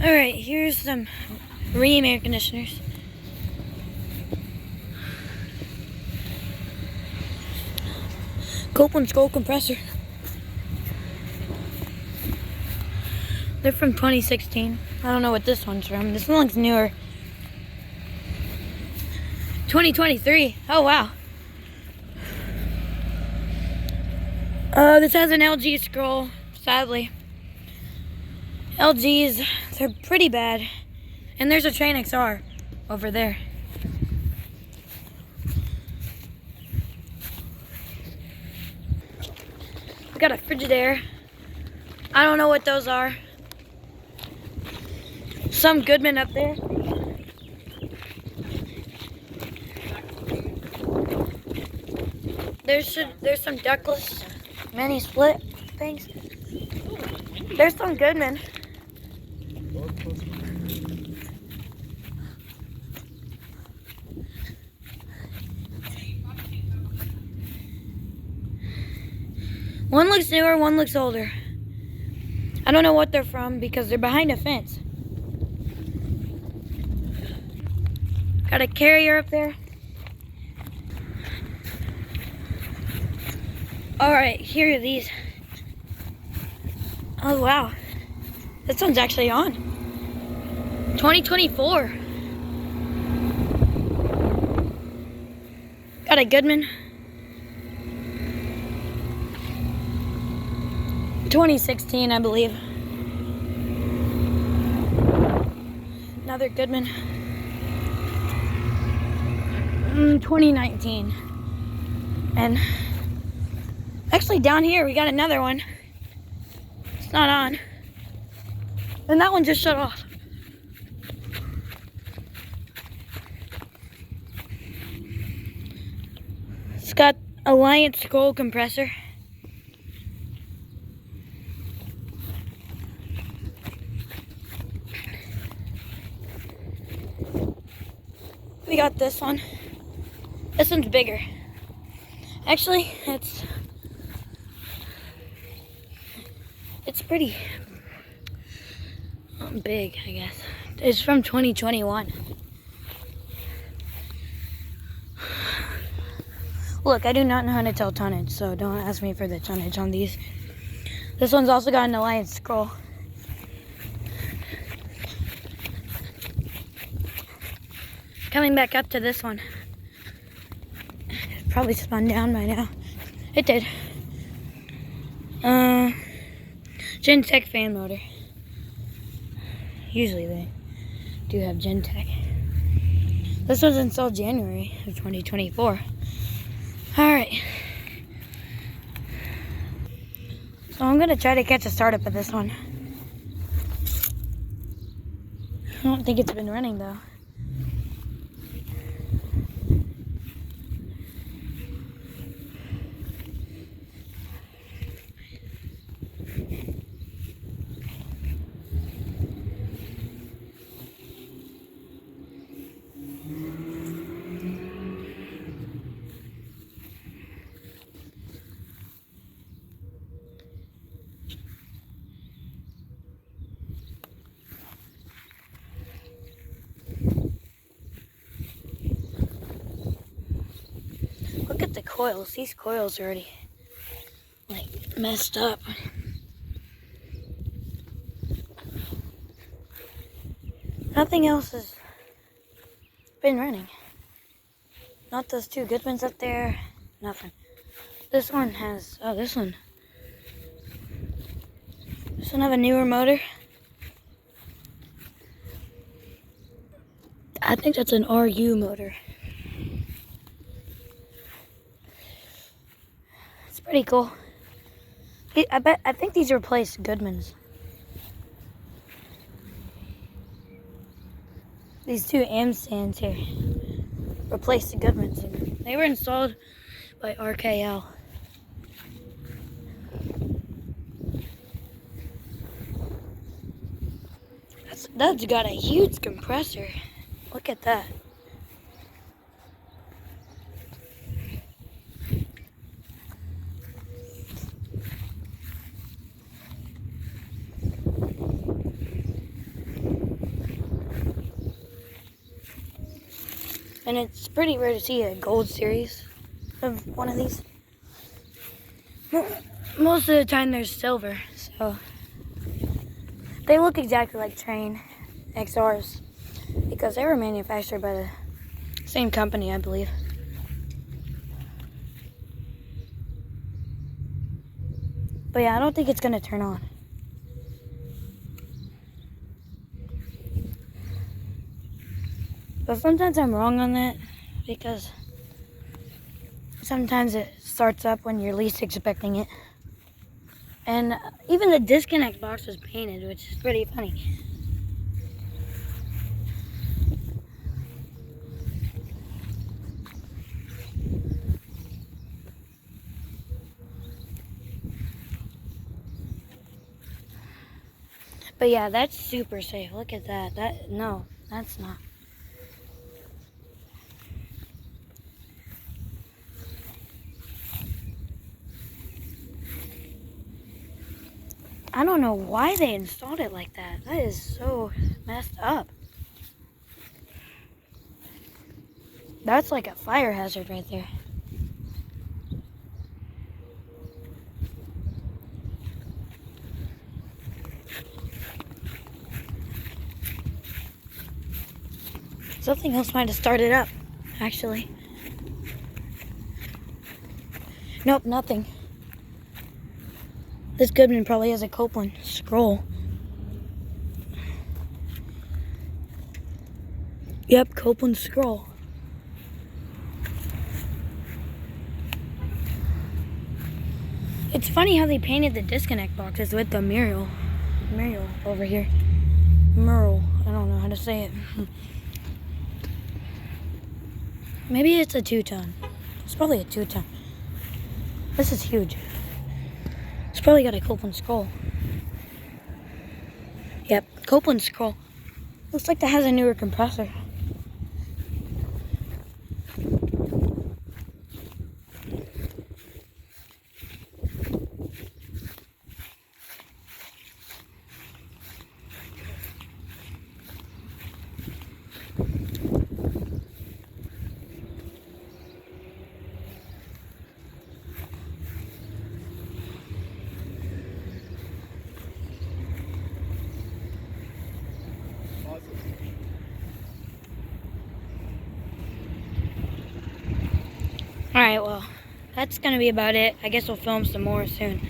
Alright, here's some Rheem air conditioners. Copeland's Gold compressor. They're from 2016. I don't know what this one's from. This one looks newer. 2023. Oh, wow. This has an LG scroll, sadly. LGs, they're pretty bad. And there's a Train XR over there. We got a Frigidaire. I don't know what those are. Some Goodman up there. There's some ductless mini split things. There's some Goodman. One looks newer, one looks older. I don't know what they're from because they're behind a fence. Got a Carrier up there. Alright, here are these. Oh wow. This one's actually on. 2024. Got a Goodman. 2016, I believe. Another Goodman. 2019. And actually down here we got another one. It's not on. And that one just shut off. It's got Alliance Scroll compressor. We got this one. This one's bigger. Actually, it's pretty big, I guess. It's from 2021. Look, I do not know how to tell tonnage, so don't ask me for the tonnage on these. This one's also got an Alliance scroll. Coming back up to this one. It probably spun down by now. It did. Gentech fan motor. Usually they do have Gentech. This was installed January of 2024. Alright. So I'm gonna try to catch a startup of this one. I don't think it's been running though. Look at the coils. These coils are already like messed up. Nothing else has been running. Not those two Goodmans up there. Nothing. This one has, oh, this one have a newer motor. I think that's an RU motor. It's pretty cool. I think these replaced Goodmans. These two AM stands here replaced the Goodmans. They were installed by RKL. That's got a huge compressor. Look at that. And it's pretty rare to see a gold series of one of these. Most of the time there's silver, so they look exactly like Train XRs because they were manufactured by the same company, I believe. But yeah, I don't think it's gonna turn on. But sometimes I'm wrong on that because sometimes it starts up when you're least expecting it. And even the disconnect box was painted, which is pretty funny. But yeah, that's super safe. Look at that. No, that's not. I don't know why they installed it like that. That is so messed up. That's like a fire hazard right there. Something else might have started up, actually. Nope, nothing. This Goodman probably has a Copeland scroll. Yep, Copeland scroll. It's funny how they painted the disconnect boxes with the mural over here. Mural, I don't know how to say it. Maybe it's a 2-ton. It's probably a 2-ton. This is huge. It's probably got a Copeland scroll. Yep, Copeland scroll. Looks like that has a newer compressor. Alright, well, that's going to be about it. I guess we'll film some more soon.